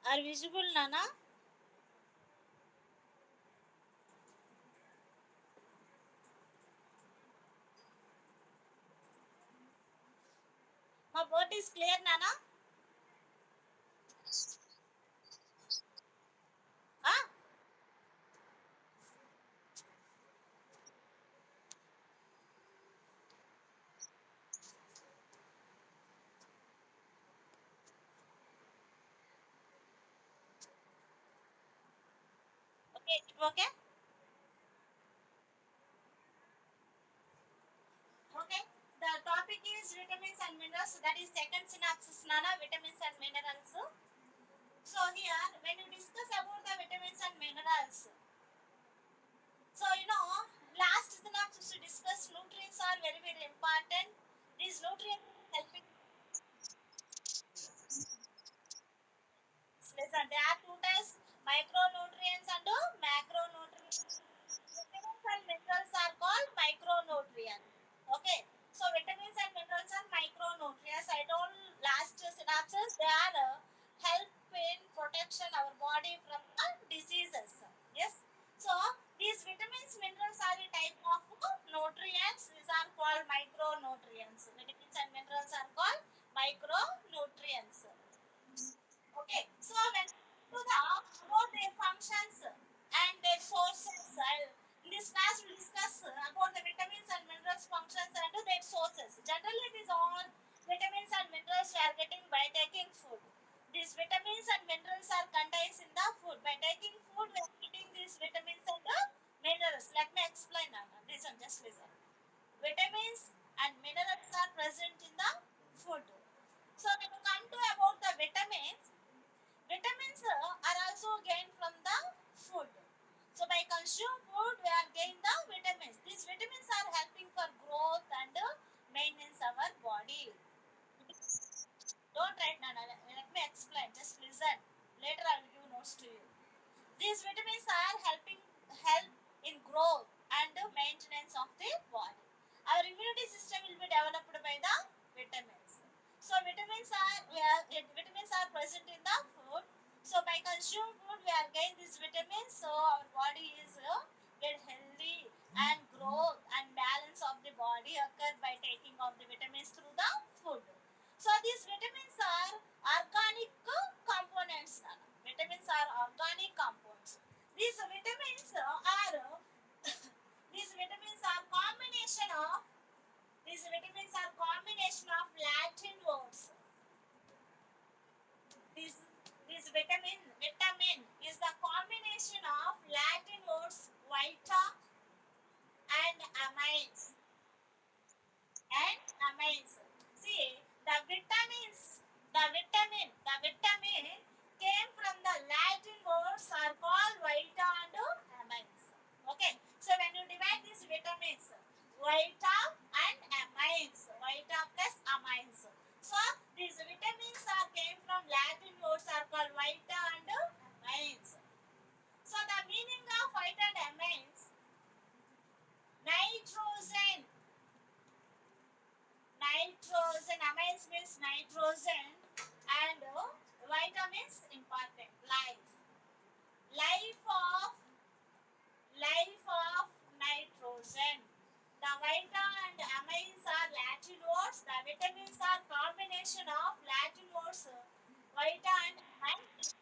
Are visible, Nana? My word is clear, Nana? Ah, okay, okay? Okay. The topic is vitamins and minerals. That is second synopsis, Nana, vitamins and minerals. So here, when you discuss about the vitamins and minerals, so last synopsis we discussed nutrients are very very important. These nutrients helping. Listen, there are two types: micronutrients and macronutrients. Vitamins and minerals are called micronutrients. Okay, so vitamins and minerals are micronutrients. I told last synopsis they are help in protection our body from diseases. Yes. So these vitamins, minerals are a type of nutrients. These are called micronutrients. Vitamins and minerals are called micronutrients. Okay, so when to the about their functions and their sources, in this class we'll discuss about the vitamins and minerals functions and their sources. Generally, these all vitamins and minerals we are getting by taking food. These vitamins and minerals are contained in the food. By taking food, we are getting these vitamins and the minerals. Let me explain now. Listen, just listen. Vitamins and minerals are present in the food. So when you come to about the vitamins, vitamins are also gained from the food. So by consume food, we are getting the vitamins. These vitamins are helping for growth and maintenance our body. Don't write, Nana. Let me explain. Just listen. Later I will give notes to you. These vitamins are help in growth and maintenance of the body. Our immunity system will be developed by the vitamins. So vitamins are present in the food. So by consume food, we are getting these vitamins. So our body is get healthy and growth and balance of the body occur by taking of the vitamins through the food. So these vitamins are organic components. Vitamins are organic compounds. These vitamins are these vitamins are combination of Latin words. This this vitamin is the combination of Latin words vita and amines and amines. See, the vitamin came from the Latin words are called vita and amines. Okay, so when you divide these vitamins, vita and amines, vita plus amines. So these vitamins are came from Latin words are called vita and amines. So the meaning of vita and amines, nitrogen. Nitrogen, amines means nitrogen, and vitamins important. Life of life of nitrogen. The vita and amines are Latin words. The vitamins are combination of Latin words vita and amines.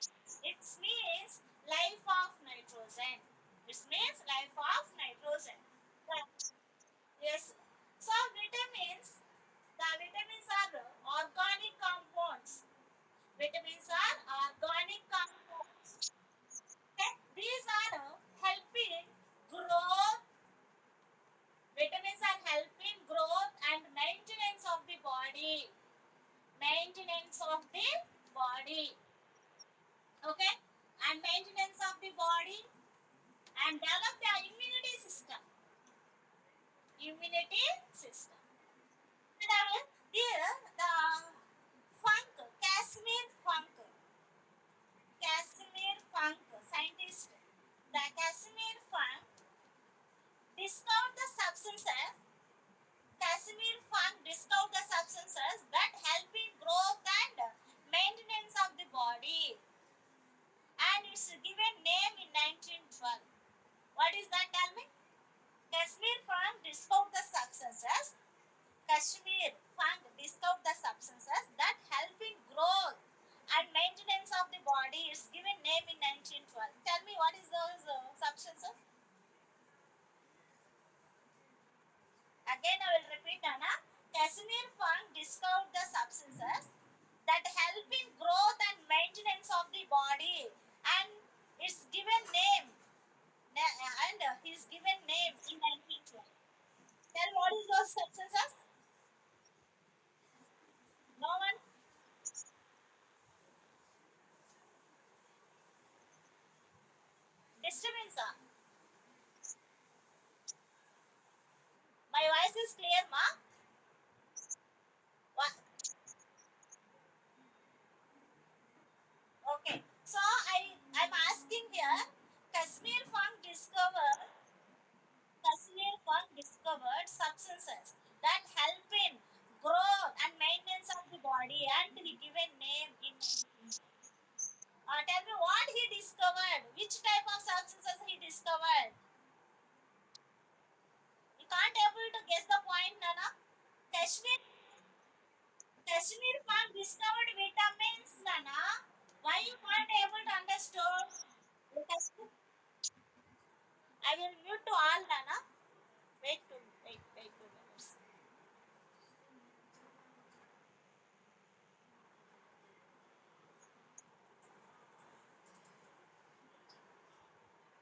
It means life of nitrogen. It means life of nitrogen. Yes. So vitamins, the vitamins are organic compound. Again, I will repeat, Nana. Casimir Funk discovered the substances that help in growth and maintenance of the body, and it's given name, and his given name in 1912. Tell what is those substances? No one? Disturbance. My voice is clear, ma? What? Okay. So I'm asking here, Kashmir Funk discovered substances that help in growth and maintenance of the body, and he given name in. Tell me what he discovered. Which type of substances he discovered? You can't able to guess the point, Nana. Kashmir Kashmir Funk discovered vitamins, Nana. Why you can't able to understand? Kashmir- I will mute to all, Nana. Wait 2 minutes.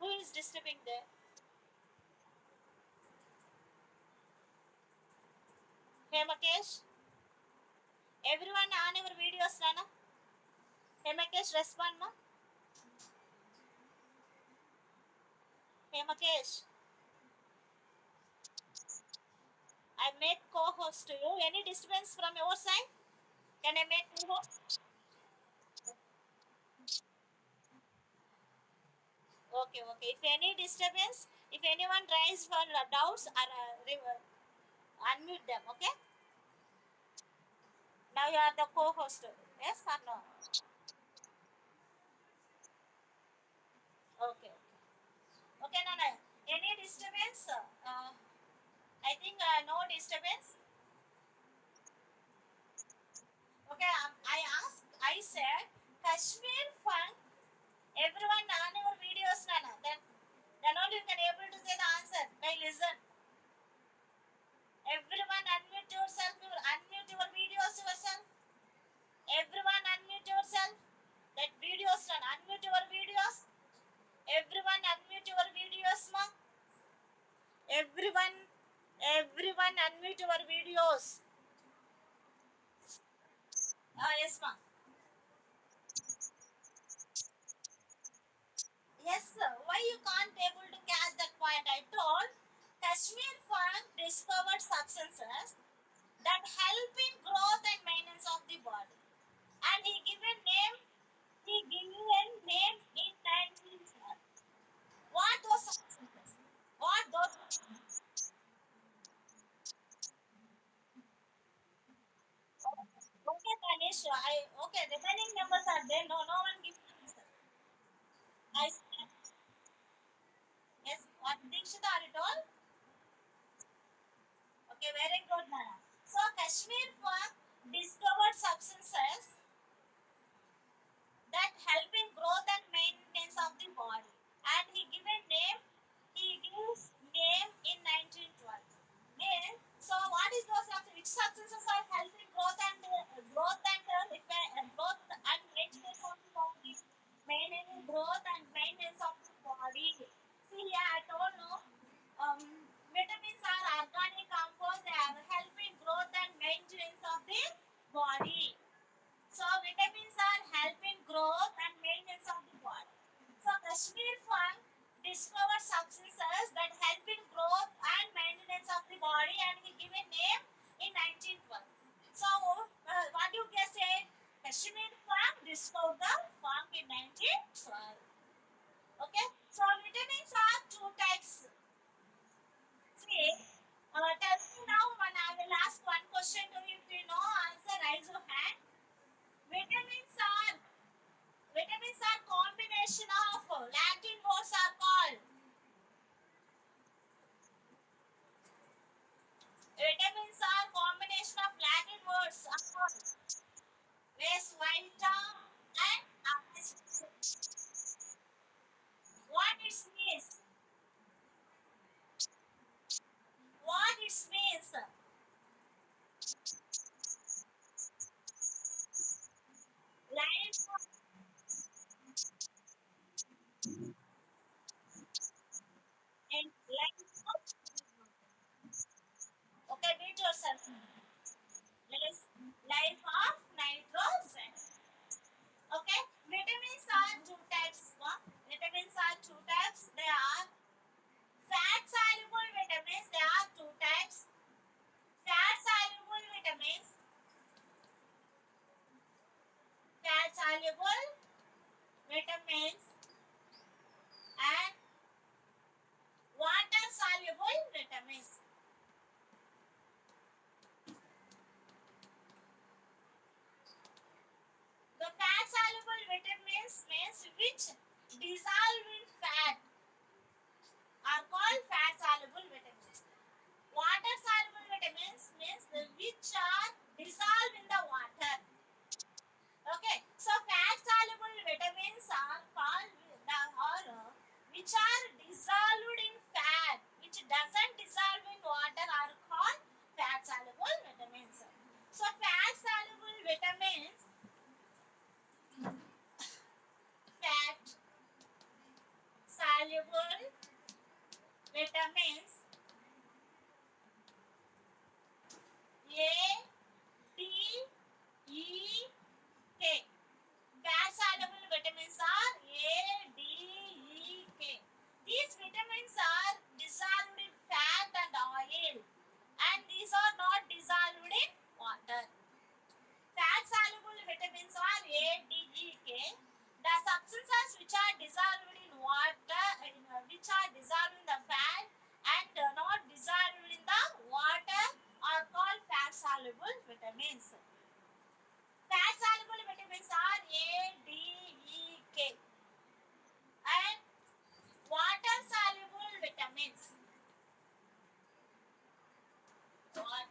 Who is disturbing there? Hey Makesh. Everyone on your videos, Nana. Hey Makesh, respond, ma. Hey Makesh. I make co-host to you. Any disturbance from your side? Can I make co-host? Okay. If any disturbance, if anyone raise for doubts, or unmute them. Okay. Now you are the co-host. Yes or no? Okay. Okay, Nana. Any disturbance? I think no disturbance. Okay. I said Kashmir Funk. Everyone on your videos, Nana. Then only you can able to say the answer. By listen. Everyone unmute yourself. Unmute your videos yourself. Everyone unmute yourself. That videos run. Unmute your videos. Everyone unmute your videos, ma. Everyone, everyone unmute your videos. Yes, ma. Yes, sir. Why you can't able to catch that point? I told Kashmir Funk discovered substances that help in growth and maintenance of the body, and he given name. He given name in 1912. What those substances? What those? Okay, Ganesh. Okay. Remaining numbers are there. No one gives answer. I yes. What Dikshita are it all? Okay, very good, Nana. So Kashmir Funk discovered substances that help in growth and maintenance of the body, and he gives name in 1912. Name. So what is those substances? Which substances are helping growth and maintenance of the body? Maintaining growth and maintenance of the body. See here, I told no. Vitamins are organic compounds. They are helping growth and maintenance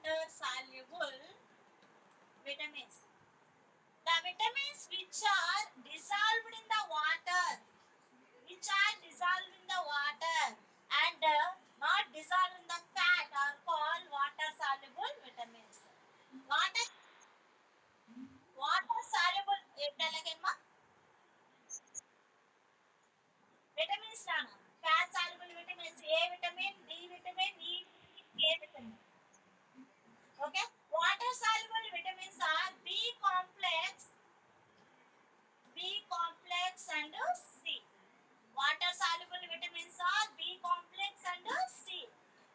water soluble vitamins. The vitamins which are dissolved in the water, which are dissolved in the water and not dissolved in the fat are called water soluble vitamins. Water water soluble again, vitamins nana. Fat soluble vitamins A vitamin, D vitamin, E vitamin, K vitamin. Okay. Water soluble vitamins are B complex and C. Water soluble vitamins are B complex and C.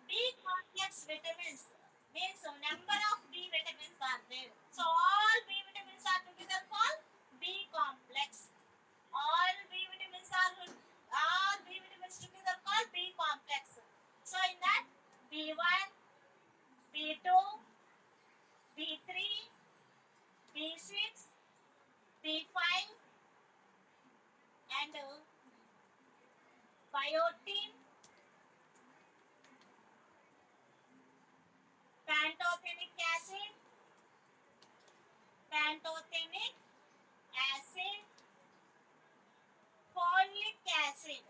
B complex vitamins means number of B vitamins are there. So all B vitamins are together called B complex. All B vitamins are all B vitamins together called B complex. So in that B1, B2, B3, B6, B5 and biotin, pantothenic acid, pantothenic acid, folic acid.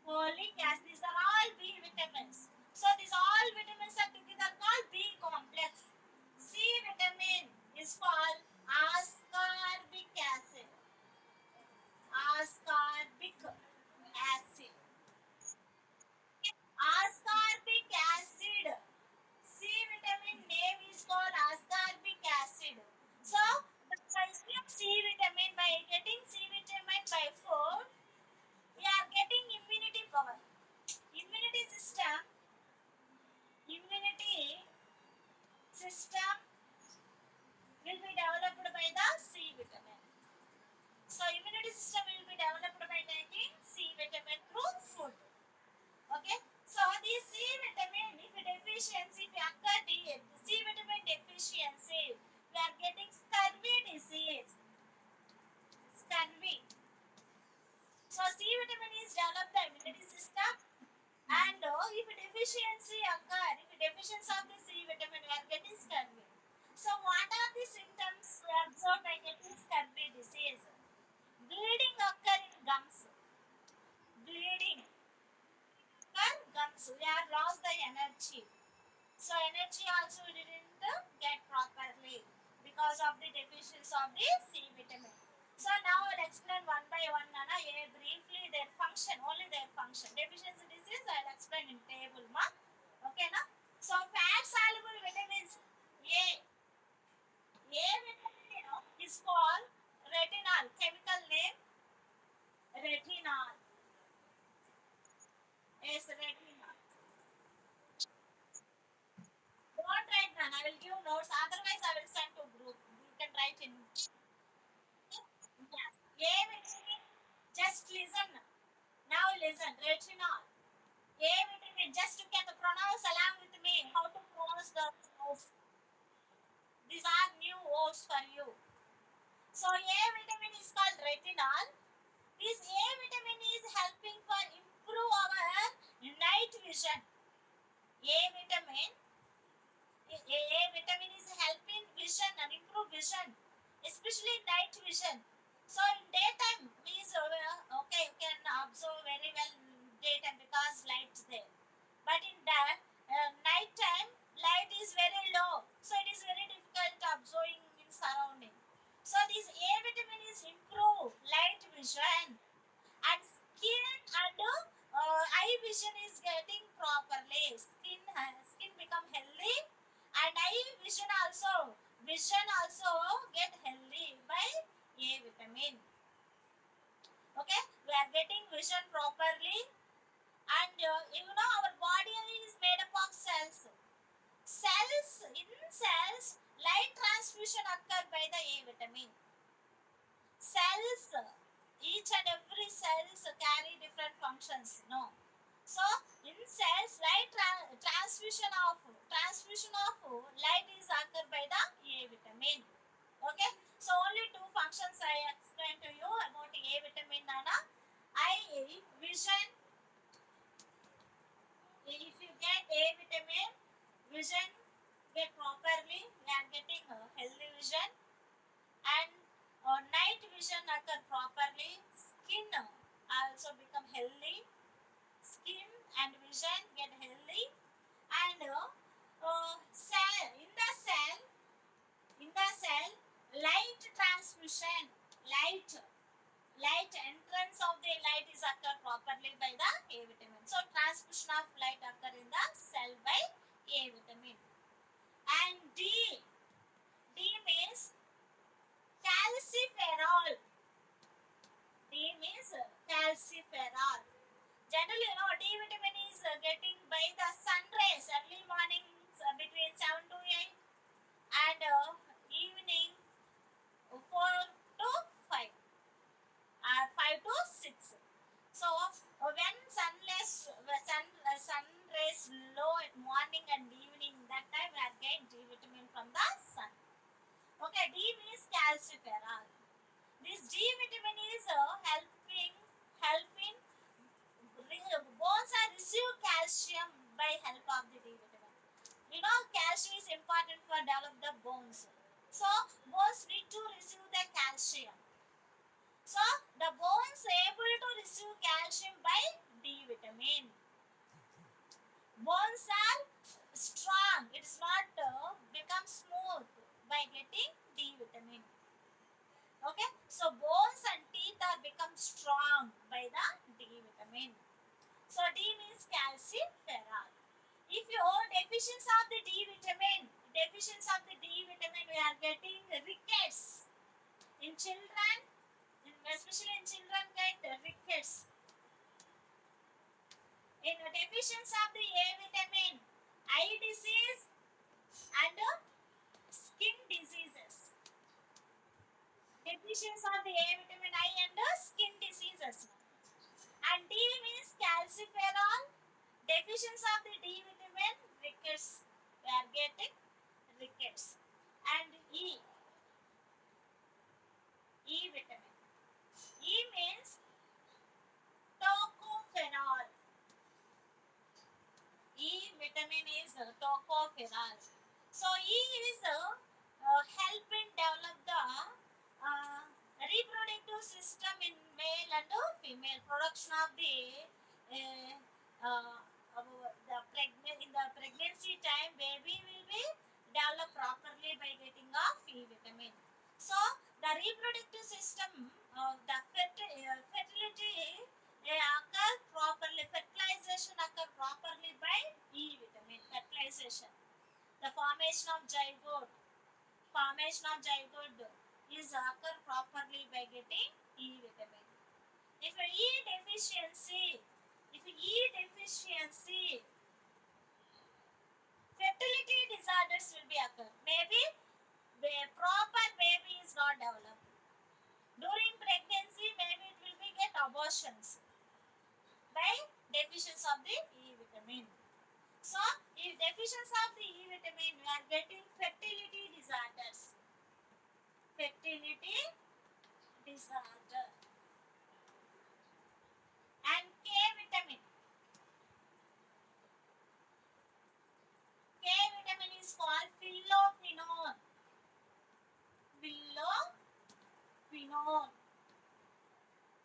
Folic acid. These are all B vitamins. So these all vitamins are together called B complex. C vitamin is called ascorbic acid. Ascorbic acid. Ascorbic acid. C vitamin name is called ascorbic acid. So by C vitamin, by getting C vitamin by food, we are getting immunity power. Immunity system, immunity system will be developed by the C vitamin. So immunity system will be developed by taking C vitamin through food. Okay. So this C vitamin, if deficiency, if occur C vitamin deficiency, we are getting scurvy disease. Scurvy. So C vitamin is developed the immunity system, and if deficiency occur, if deficiency of the C vitamin, we are getting scurvy. So what are the symptoms we observe by getting scurvy disease? Bleeding occur in gums. Bleeding occur gums. We have lost the energy. So energy also didn't get properly because of the deficiency of the C vitamin. So now I'll explain one by one, Nana. Briefly their function, only their function. Deficiency disease I'll explain in table, ma. Okay, na? So fat soluble vitamins A. A vitamin is called retinol. Chemical name retinol. Is retinol. Don't write, Nana. I will give notes. Otherwise, I will send to group. You can write in. Yeah. A vitamin. Just listen. Now listen. Retinol. A vitamin. Just you can pronounce along with me. How to pronounce the words. These are new words for you. So A vitamin is called retinol. This A vitamin is helping for improve our night vision. A vitamin. A vitamin is helping vision and improve vision, especially night vision. So in daytime, means okay, you can observe very well daytime because light's there. But in that night time, light is very low, so it is very difficult observing in surrounding. So this A vitamin is improve light vision, and skin and eye vision is getting properly. Skin become healthy, and eye vision also get healthy by A vitamin. Okay, we are getting vision properly, and our body is made up of cells. In cells, light transfusion occur by the A vitamin. Cells, each and every cells carry different functions. No, so in cells, transfusion of light is occur by the A vitamin. Okay, so only two functions I explained to you about A vitamin, Nana. Eye vision. If you get A vitamin vision get properly, we are getting healthy vision, and night vision occur properly, skin also become healthy, skin and vision get healthy, and cell in the cell light transmission, light light entrance of the light is occur properly by the A vitamin. So transmission of light occur in the cell by A vitamin. And D means calciferol. D means calciferol. Generally, D vitamin is getting by the sun rays early morning, between 7 to 8, and evening 4 to 5, 5 to 6. So when sun rays low at morning and evening, that time we are getting D vitamin from the sun. Okay, D means calciferol. This D vitamin is helping bones are receive calcium by help of the D vitamin. Calcium is important for develop the bones. So bones need to receive the calcium. So the bones able to receive calcium by D vitamin. Bones are strong. It is not become smooth by getting D vitamin. Okay, so bones and teeth are become strong by the D vitamin. So D means calciferol. If you own deficiency of the D vitamin, we are getting rickets. In children, especially in children, get rickets. In deficiency of the A vitamin, eye disease and skin diseases. Deficiency of the A vitamin, eye and skin diseases. And D means calciferol. Deficiency of the D vitamin, rickets. We are getting rickets. And E vitamin. E means tocopherol. E vitamin is tocopherol. So E is helping develop the reproductive system in male and female. Production of the in the pregnancy time, baby will be developed properly by getting of E vitamin. So the reproductive system of the fertility occur properly, fertilization occur properly by E vitamin. Fertilization, the formation of zygote is occur properly by getting E vitamin. If E deficiency, fertility disorders will be occur. Maybe the proper baby is not developed. During pregnancy, maybe it will be get abortions by deficiency of the E vitamin. So, if deficiency of the E vitamin, we are getting fertility disorders. Fertility disorder. And K vitamin. K vitamin is called phylloquinone. Phylloquinone.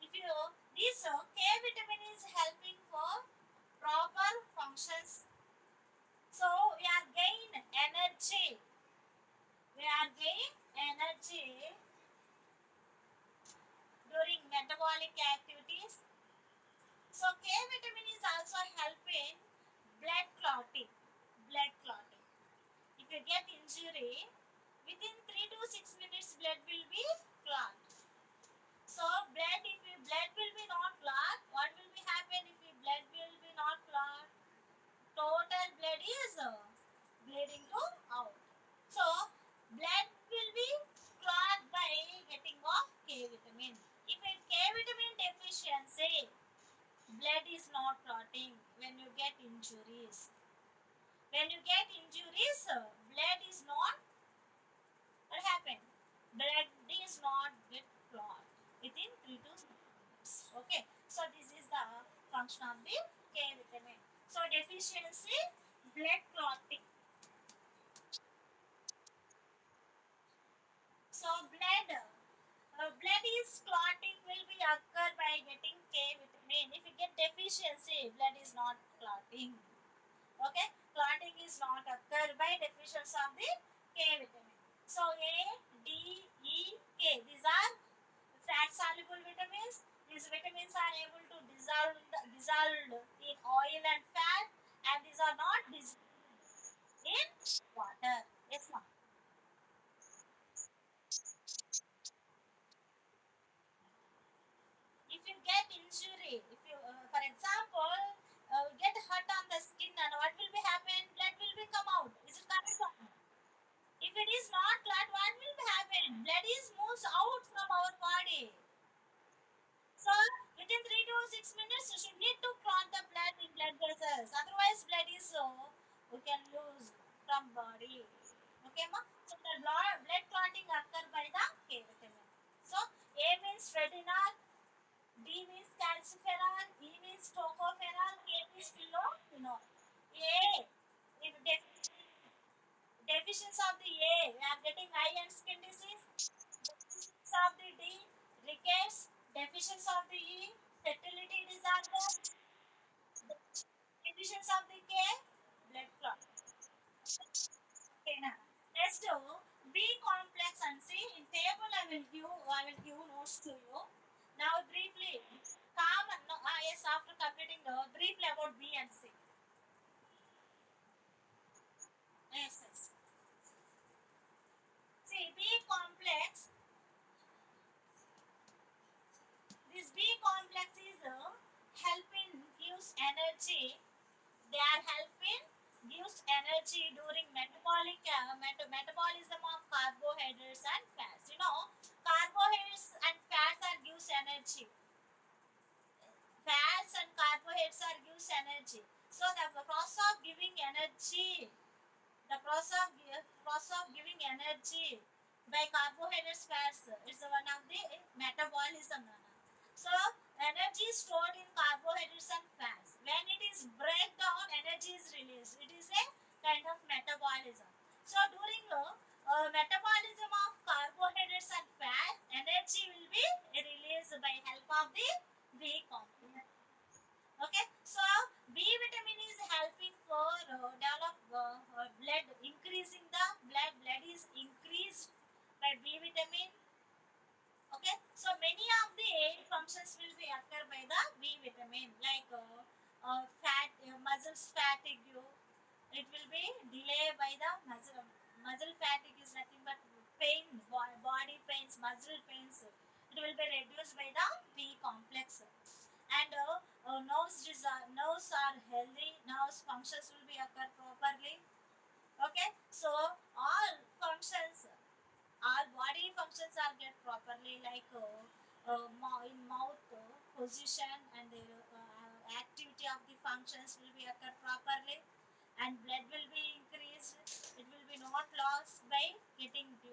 If you this K vitamin is helping for proper functions. So we are gain energy. During metabolic activities. So K vitamin is also helping blood clotting. If you get injury, within 3 to 6 minutes blood will be clot. So if your blood will be not clot, what will be happen if your blood will be not clot? Total blood is bleeding to out. So blood will be clot by getting of K vitamin. If a K vitamin deficiency, blood is not clotting when you get injuries. When you get injuries, blood is not, what happened? Blood is not get clot within 3 to 6 minutes. Okay, so this is the function of the K vitamin. So deficiency, blood clotting. clotting. Okay, clotting is not occurred by deficiency of the K vitamin. So A, D, E, K. These are fat soluble vitamins. These vitamins are able to dissolved in oil and fat, and these are not dissolved in water. Yes, ma'am. If you get injury, if you, for example, get hurt on the skin, and what will be happen? Blood will be come out. Is it correct? Or not? If it is not blood, what will be happen? Blood is moves out from our body. So within 3 to 6 minutes, you should need to clot the blood in blood vessels. Otherwise, blood is we can lose from body. Okay, ma? So the blood clotting occur by the K vitamin. So A means retinol, D means calciferol, E means tocopherol, K means phenolinol. A, if deficiency of the A, we are getting eye and skin disease. Deficiency of the D, rickets. Deficiency of the E, fertility disorder. Deficiency of the K, blood clot. Okay, now let's do B complex and C. In table, I will give notes to you. Now briefly, come no, yes, after completing the briefly about B and C. Yes, yes. See, B complex. This B complex is helping gives energy. They are helping gives energy during metabolism of carbohydrates and fats. You know, carbohydrates and fats are gives energy. Fats and carbohydrates are gives energy. So the process of giving energy, the process of giving energy by carbohydrates fats is one of the metabolism. So energy is stored in carbohydrates and fats. When it is break down, energy is released. It is a kind of metabolism. So during metabolism of carbohydrates and fats, energy will be released by help of the B complex. Okay, so B vitamin is helping for develop blood, increasing the blood is increased by B vitamin. Okay, so many of the functions will be occur by the B vitamin, like muscles fatigue. It will be delayed by the muscle fatigue is nothing but pain, body pains, muscle pains. It will be reduced by the B complex. And nerves are healthy. Nerves functions will be occur properly. Okay, so all functions, our body functions are get properly, like in mouth position, and the activity of the functions will be occur properly, and blood will be increased. It will be not lost by getting B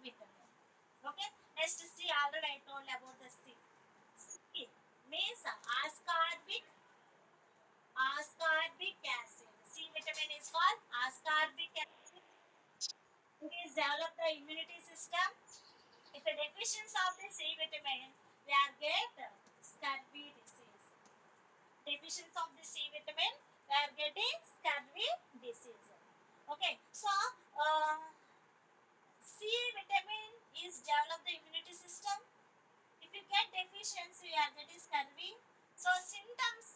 vitamin. Okay, next C. Already I told about the C. C means ascorbic acid. C vitamin is called ascorbic acid. It is develop the immunity system. If a deficiency of the C vitamin, we are get scurvy disease. Deficiency of the C vitamin, we are getting scurvy disease. Okay, so uh, C vitamin is develop the immunity system. If you get deficiency, you are getting scurvy. So symptoms